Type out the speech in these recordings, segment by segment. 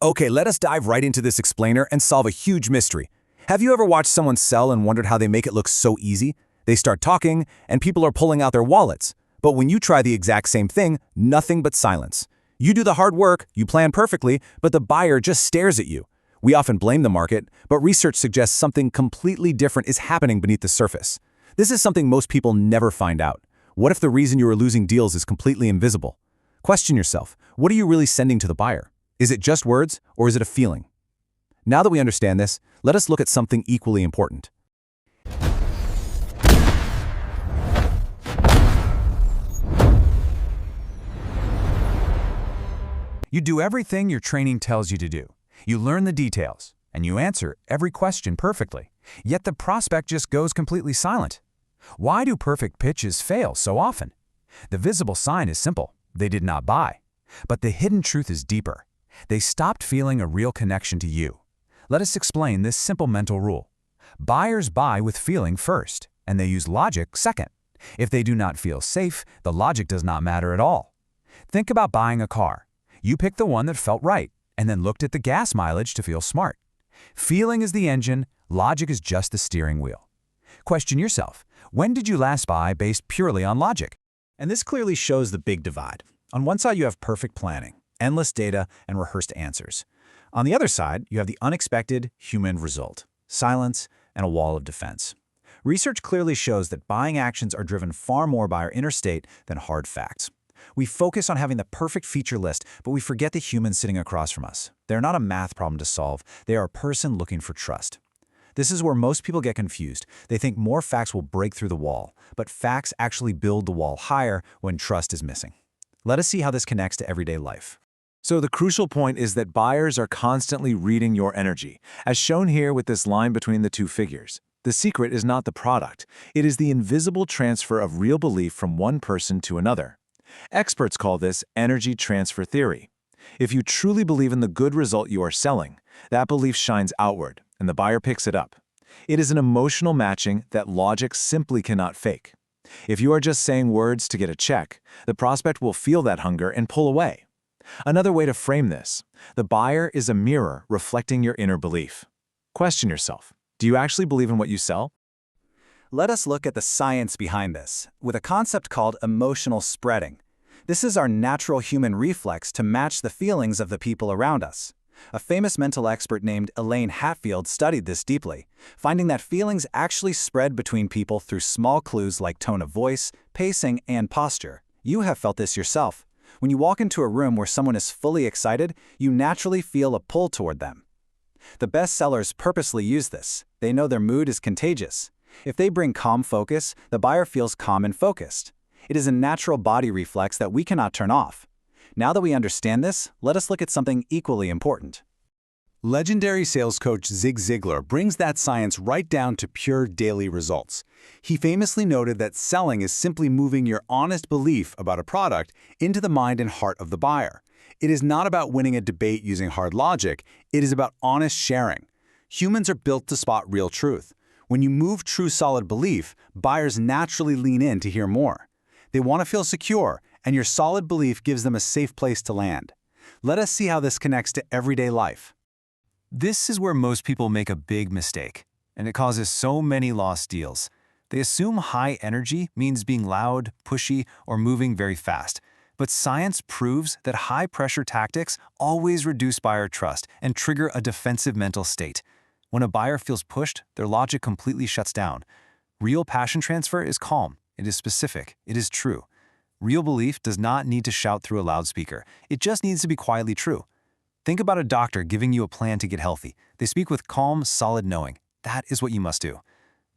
Okay, let us dive right into this explainer and solve a huge mystery. Have you ever watched someone sell and wondered how they make it look so easy? They start talking, and people are pulling out their wallets. But when you try the exact same thing, nothing but silence. You do the hard work, you plan perfectly, but the buyer just stares at you. We often blame the market, but research suggests something completely different is happening beneath the surface. This is something most people never find out. What if the reason you are losing deals is completely invisible? Question yourself, what are you really sending to the buyer? Is it just words, or is it a feeling? Now that we understand this, let us look at something equally important. You do everything your training tells you to do. You learn the details, and you answer every question perfectly. Yet the prospect just goes completely silent. Why do perfect pitches fail so often? The visible sign is simple. They did not buy. But the hidden truth is deeper. They stopped feeling a real connection to you. Let us explain this simple mental rule. Buyers buy with feeling first, and they use logic second. If they do not feel safe, the logic does not matter at all. Think about buying a car. You picked the one that felt right, and then looked at the gas mileage to feel smart. Feeling is the engine, logic is just the steering wheel. Question yourself, when did you last buy based purely on logic? And this clearly shows the big divide. On one side, you have perfect planning, endless data, and rehearsed answers. On the other side, you have the unexpected human result, silence and a wall of defense. Research clearly shows that buying actions are driven far more by our inner state than hard facts. We focus on having the perfect feature list, but we forget the human sitting across from us. They're not a math problem to solve. They are a person looking for trust. This is where most people get confused. They think more facts will break through the wall, but facts actually build the wall higher when trust is missing. Let us see how this connects to everyday life. So the crucial point is that buyers are constantly reading your energy, as shown here with this line between the two figures. The secret is not the product. It is the invisible transfer of real belief from one person to another. Experts call this energy transfer theory. If you truly believe in the good result you are selling, that belief shines outward, and the buyer picks it up. It is an emotional matching that logic simply cannot fake. If you are just saying words to get a check, the prospect will feel that hunger and pull away. Another way to frame this, the buyer is a mirror reflecting your inner belief. Question yourself, do you actually believe in what you sell? Let us look at the science behind this, with a concept called emotional spreading. This is our natural human reflex to match the feelings of the people around us. A famous mental expert named Elaine Hatfield studied this deeply, finding that feelings actually spread between people through small clues like tone of voice, pacing, and posture. You have felt this yourself. When you walk into a room where someone is fully excited, you naturally feel a pull toward them. The best sellers purposely use this. They know their mood is contagious. If they bring calm focus, the buyer feels calm and focused. It is a natural body reflex that we cannot turn off. Now that we understand this, let us look at something equally important. Legendary sales coach Zig Ziglar brings that science right down to pure daily results. He famously noted that selling is simply moving your honest belief about a product into the mind and heart of the buyer. It is not about winning a debate using hard logic, it is about honest sharing. Humans are built to spot real truth. When you move true solid belief, buyers naturally lean in to hear more. They want to feel secure, and your solid belief gives them a safe place to land. Let us see how this connects to everyday life. This is where most people make a big mistake, and it causes so many lost deals. They assume high energy means being loud, pushy, or moving very fast. But science proves that high-pressure tactics always reduce buyer trust and trigger a defensive mental state. When a buyer feels pushed, their logic completely shuts down. Real passion transfer is calm, it is specific, it is true. Real belief does not need to shout through a loudspeaker. It just needs to be quietly true. Think about a doctor giving you a plan to get healthy. They speak with calm, solid knowing. That is what you must do.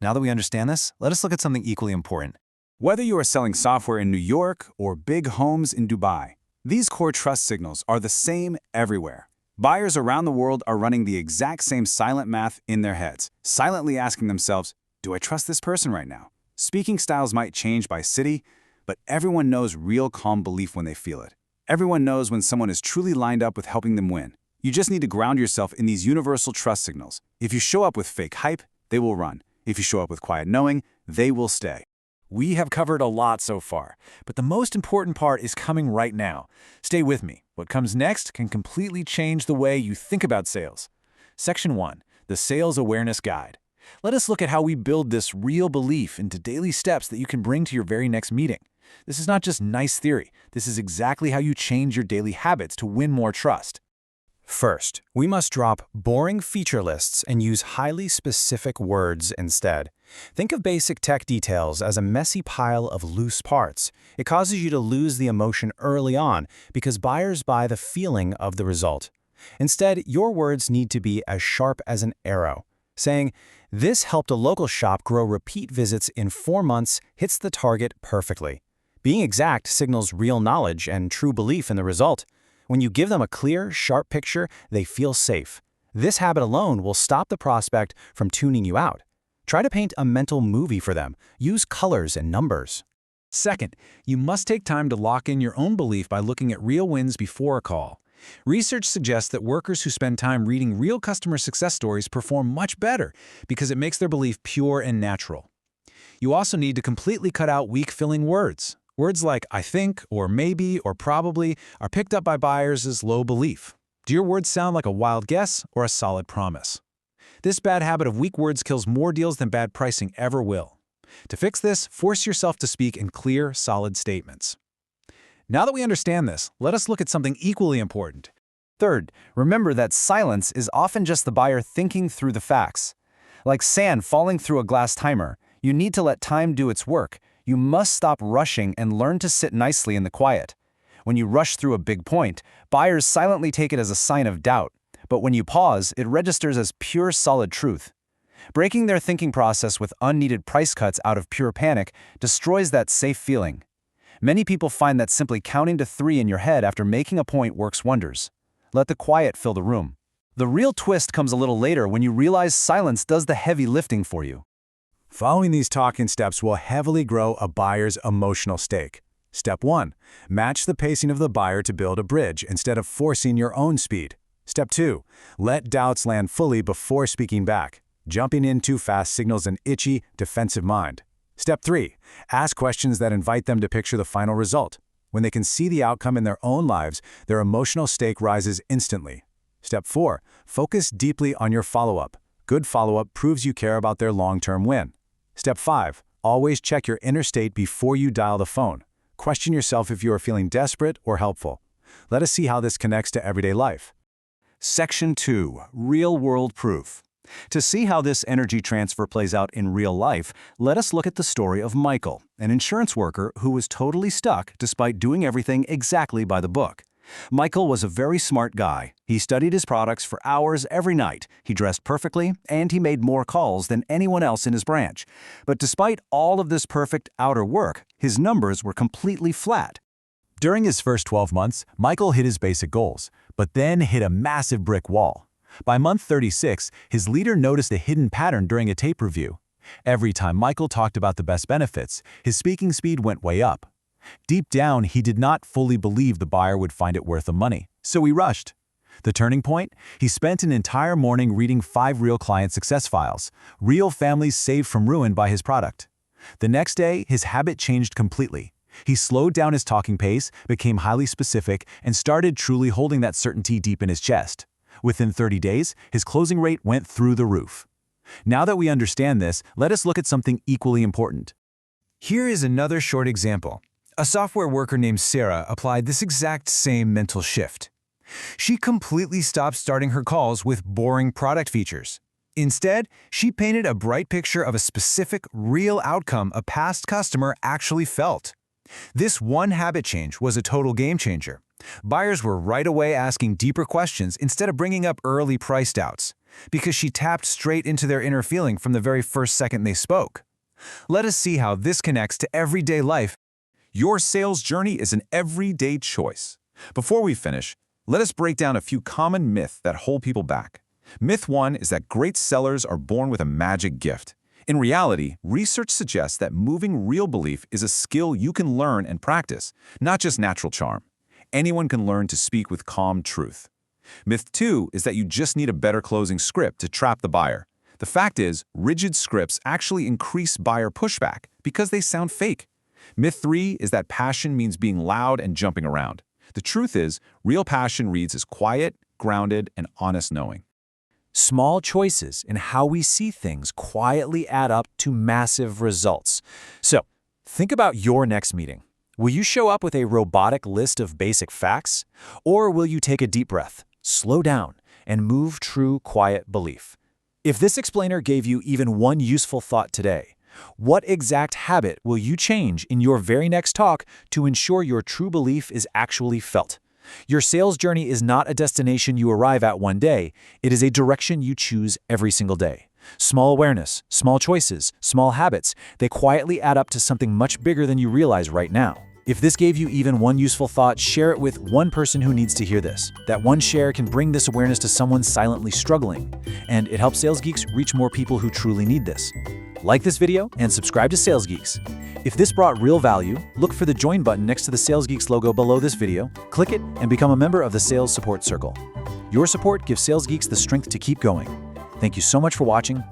Now that we understand this, let us look at something equally important. Whether you are selling software in New York or big homes in Dubai, these core trust signals are the same everywhere. Buyers around the world are running the exact same silent math in their heads, silently asking themselves, do I trust this person right now? Speaking styles might change by city, but everyone knows real calm belief when they feel it. Everyone knows when someone is truly lined up with helping them win. You just need to ground yourself in these universal trust signals. If you show up with fake hype, they will run. If you show up with quiet knowing, they will stay. We have covered a lot so far, but the most important part is coming right now. Stay with me. What comes next can completely change the way you think about sales. Section 1, the Sales Awareness Guide. Let us look at how we build this real belief into daily steps that you can bring to your very next meeting. This is not just nice theory. This is exactly how you change your daily habits to win more trust. First, we must drop boring feature lists and use highly specific words instead. Think of basic tech details as a messy pile of loose parts. It causes you to lose the emotion early on because buyers buy the feeling of the result. Instead, your words need to be as sharp as an arrow. Saying, "This helped a local shop grow repeat visits in 4 months," hits the target perfectly. Being exact signals real knowledge and true belief in the result. When you give them a clear, sharp picture, they feel safe. This habit alone will stop the prospect from tuning you out. Try to paint a mental movie for them. Use colors and numbers. Second, you must take time to lock in your own belief by looking at real wins before a call. Research suggests that workers who spend time reading real customer success stories perform much better because it makes their belief pure and natural. You also need to completely cut out weak-filling words. Words like "I think" or "maybe" or "probably" are picked up by buyers as low belief. Do your words sound like a wild guess or a solid promise? This bad habit of weak words kills more deals than bad pricing ever will. To fix this, force yourself to speak in clear, solid statements. Now that we understand this, let us look at something equally important. Third, remember that silence is often just the buyer thinking through the facts. Like sand falling through a glass timer, you need to let time do its work. You must stop rushing and learn to sit nicely in the quiet. When you rush through a big point, buyers silently take it as a sign of doubt. But when you pause, it registers as pure, solid truth. Breaking their thinking process with unneeded price cuts out of pure panic destroys that safe feeling. Many people find that simply counting to 3 in your head after making a point works wonders. Let the quiet fill the room. The real twist comes a little later when you realize silence does the heavy lifting for you. Following these talking steps will heavily grow a buyer's emotional stake. Step 1. Match the pacing of the buyer to build a bridge instead of forcing your own speed. Step 2. Let doubts land fully before speaking back. Jumping in too fast signals an itchy, defensive mind. Step 3. Ask questions that invite them to picture the final result. When they can see the outcome in their own lives, their emotional stake rises instantly. Step 4. Focus deeply on your follow-up. Good follow-up proves you care about their long-term win. Step 5. Always check your inner state before you dial the phone. Question yourself if you are feeling desperate or helpful. Let us see how this connects to everyday life. Section 2, Real-World Proof. To see how this energy transfer plays out in real life, let us look at the story of Michael, an insurance worker who was totally stuck despite doing everything exactly by the book. Michael was a very smart guy. He studied his products for hours every night, he dressed perfectly, and he made more calls than anyone else in his branch. But despite all of this perfect outer work, his numbers were completely flat. During his first 12 months, Michael hit his basic goals, but then hit a massive brick wall. By month 36, his leader noticed a hidden pattern during a tape review. Every time Michael talked about the best benefits, his speaking speed went way up. Deep down, he did not fully believe the buyer would find it worth the money, so he rushed. The turning point? He spent an entire morning reading 5 real client success files, real families saved from ruin by his product. The next day, his habit changed completely. He slowed down his talking pace, became highly specific, and started truly holding that certainty deep in his chest. Within 30 days, his closing rate went through the roof. Now that we understand this, let us look at something equally important. Here is another short example. A software worker named Sarah applied this exact same mental shift. She completely stopped starting her calls with boring product features. Instead, she painted a bright picture of a specific, real outcome a past customer actually felt. This one habit change was a total game changer. Buyers were right away asking deeper questions instead of bringing up early price doubts, because she tapped straight into their inner feeling from the very first second they spoke. Let us see how this connects to everyday life. Your sales journey is an everyday choice. Before we finish, let us break down a few common myths that hold people back. Myth 1 is that great sellers are born with a magic gift. In reality, research suggests that moving real belief is a skill you can learn and practice, not just natural charm. Anyone can learn to speak with calm truth. Myth 2 is that you just need a better closing script to trap the buyer. The fact is, rigid scripts actually increase buyer pushback because they sound fake. Myth 3 is that passion means being loud and jumping around. The truth is, real passion reads as quiet, grounded, and honest knowing. Small choices in how we see things quietly add up to massive results. So, think about your next meeting. Will you show up with a robotic list of basic facts? Or will you take a deep breath, slow down, and move true, quiet belief? If this explainer gave you even one useful thought today, what exact habit will you change in your very next talk to ensure your true belief is actually felt? Your sales journey is not a destination you arrive at one day. It is a direction you choose every single day. Small awareness, small choices, small habits, they quietly add up to something much bigger than you realize right now. If this gave you even one useful thought, share it with one person who needs to hear this. That one share can bring this awareness to someone silently struggling, and it helps Sales Geeks reach more people who truly need this. Like this video and subscribe to Sales Geeks. If this brought real value, look for the Join button next to the Sales Geeks logo below this video, click it, and become a member of the Sales Support Circle. Your support gives Sales Geeks the strength to keep going. Thank you so much for watching.